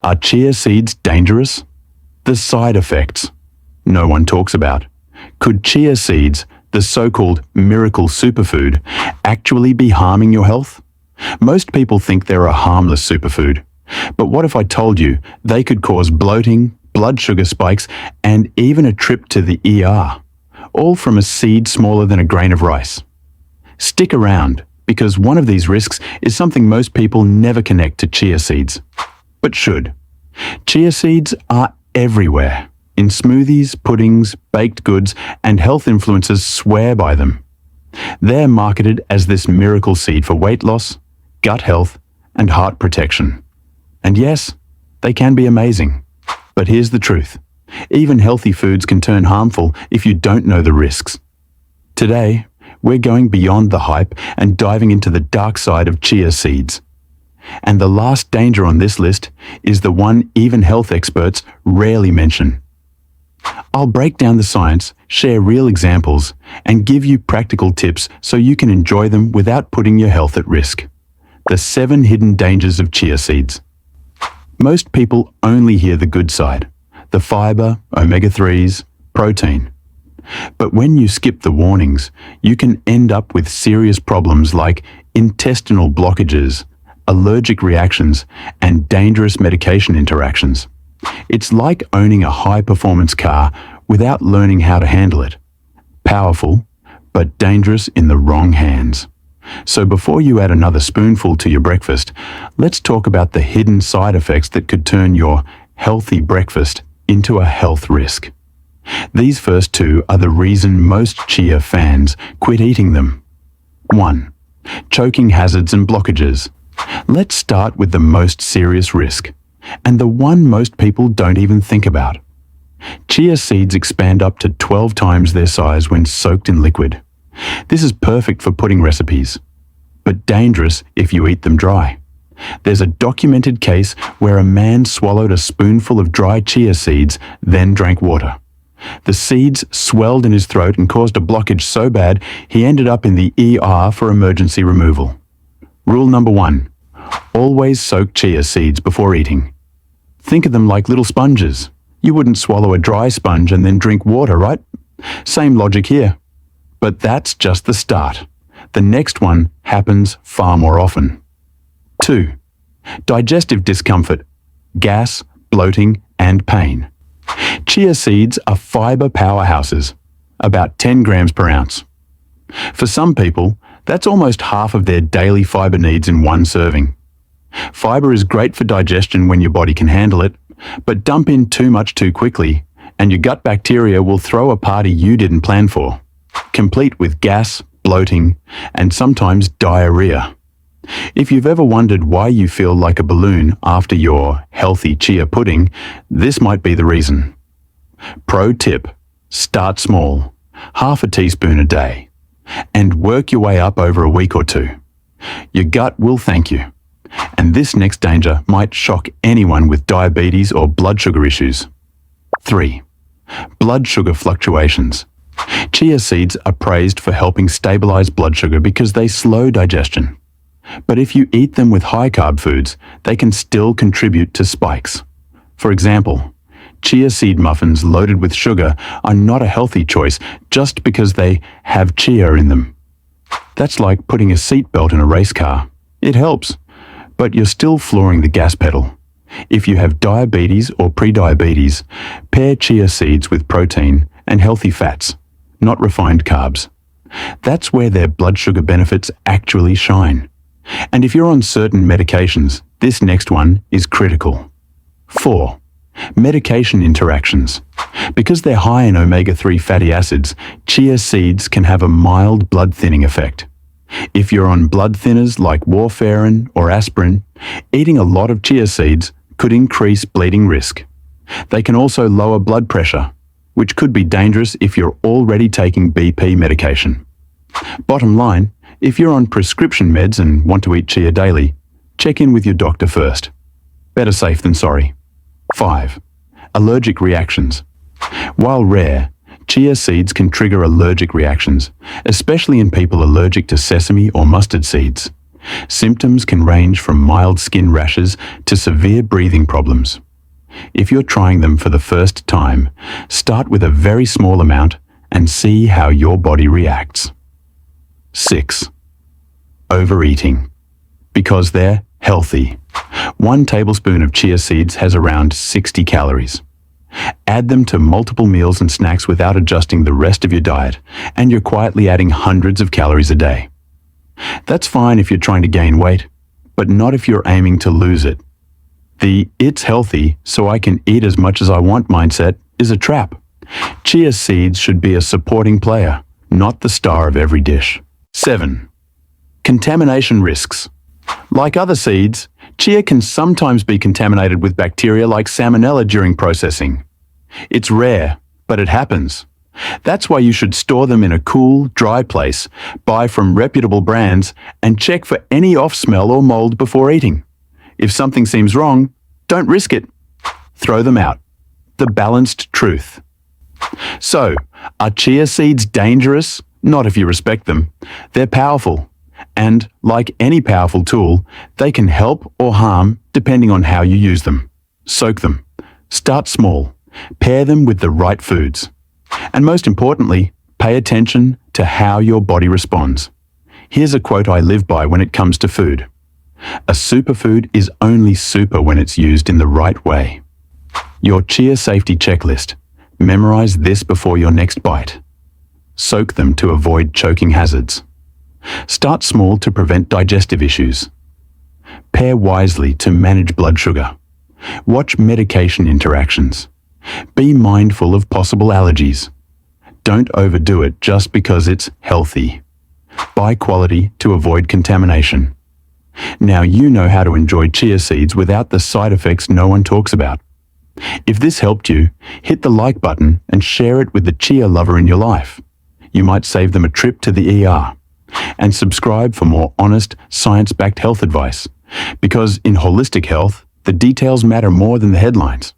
Are chia seeds dangerous? The side effects no one talks about. Could chia seeds, the so-called miracle superfood, actually be harming your health? Most people think they're a harmless superfood. But what if I told you they could cause bloating, blood sugar spikes, and even a trip to the ER, all from a seed smaller than a grain of rice? Stick around, because one of these risks is something most people never connect to chia seeds, but should. Chia seeds are everywhere. In smoothies, puddings, baked goods, and health influencers swear by them. They're marketed as this miracle seed for weight loss, gut health, and heart protection. And yes, they can be amazing. But here's the truth. Even healthy foods can turn harmful if you don't know the risks. Today, we're going beyond the hype and diving into the dark side of chia seeds. And the last danger on this list is the one even health experts rarely mention. I'll break down the science, share real examples, and give you practical tips so you can enjoy them without putting your health at risk. The 7 hidden dangers of chia seeds. Most people only hear the good side, the fiber, omega-3s, protein. But when you skip the warnings, you can end up with serious problems like intestinal blockages, allergic reactions, and dangerous medication interactions. It's like owning a high-performance car without learning how to handle it. Powerful, but dangerous in the wrong hands. So before you add another spoonful to your breakfast, let's talk about the hidden side effects that could turn your healthy breakfast into a health risk. These first 2 are the reason most chia fans quit eating them. 1. Choking hazards and blockages. Let's start with the most serious risk, and the one most people don't even think about. Chia seeds expand up to 12 times their size when soaked in liquid. This is perfect for pudding recipes, but dangerous if you eat them dry. There's a documented case where a man swallowed a spoonful of dry chia seeds, then drank water. The seeds swelled in his throat and caused a blockage so bad he ended up in the ER for emergency removal. Rule number 1. Always soak chia seeds before eating. Think of them like little sponges. You wouldn't swallow a dry sponge and then drink water, right? Same logic here. But that's just the start. The next one happens far more often. 2. Digestive discomfort, gas, bloating, and pain. Chia seeds are fiber powerhouses, about 10 grams per ounce. For some people, that's almost half of their daily fiber needs in one serving. Fiber is great for digestion when your body can handle it, but dump in too much too quickly, and your gut bacteria will throw a party you didn't plan for, complete with gas, bloating, and sometimes diarrhea. If you've ever wondered why you feel like a balloon after your healthy chia pudding, this might be the reason. Pro tip: start small, half a teaspoon a day, and work your way up over a week or 2. Your gut will thank you. And this next danger might shock anyone with diabetes or blood sugar issues. 3. Blood sugar fluctuations. Chia seeds are praised for helping stabilize blood sugar because they slow digestion. But if you eat them with high-carb foods, they can still contribute to spikes. For example, chia seed muffins loaded with sugar are not a healthy choice just because they have chia in them. That's like putting a seatbelt in a race car. It helps, but you're still flooring the gas pedal. If you have diabetes or prediabetes, pair chia seeds with protein and healthy fats, not refined carbs. That's where their blood sugar benefits actually shine. And if you're on certain medications, this next one is critical. 4. Medication interactions. Because they're high in omega-3 fatty acids, chia seeds can have a mild blood thinning effect. If you're on blood thinners like warfarin or aspirin, eating a lot of chia seeds could increase bleeding risk. They can also lower blood pressure, which could be dangerous if you're already taking BP medication. Bottom line, if you're on prescription meds and want to eat chia daily, check in with your doctor first. Better safe than sorry. 5. Allergic reactions. While rare, chia seeds can trigger allergic reactions, especially in people allergic to sesame or mustard seeds. Symptoms can range from mild skin rashes to severe breathing problems. If you're trying them for the first time, start with a very small amount and see how your body reacts. 6. Overeating. Because they're healthy. 1 tablespoon of chia seeds has around 60 calories. Add them to multiple meals and snacks without adjusting the rest of your diet, and you're quietly adding hundreds of calories a day. That's fine if you're trying to gain weight, but not if you're aiming to lose it. The "it's healthy, so I can eat as much as I want" mindset is a trap. Chia seeds should be a supporting player, not the star of every dish. 7. Contamination risks. Like other seeds, chia can sometimes be contaminated with bacteria like salmonella during processing. It's rare, but it happens. That's why you should store them in a cool, dry place, buy from reputable brands, and check for any off-smell or mold before eating. If something seems wrong, don't risk it. Throw them out. The balanced truth. So, are chia seeds dangerous? Not if you respect them. They're powerful. And, like any powerful tool, they can help or harm depending on how you use them. Soak them. Start small. Pair them with the right foods. And most importantly, pay attention to how your body responds. Here's a quote I live by when it comes to food. A superfood is only super when it's used in the right way. Your chia safety checklist. Memorize this before your next bite. Soak them to avoid choking hazards. Start small to prevent digestive issues. Pair wisely to manage blood sugar. Watch medication interactions. Be mindful of possible allergies. Don't overdo it just because it's healthy. Buy quality to avoid contamination. Now you know how to enjoy chia seeds without the side effects no one talks about. If this helped you, hit the like button and share it with the chia lover in your life. You might save them a trip to the ER. And subscribe for more honest, science-backed health advice. Because in holistic health, the details matter more than the headlines.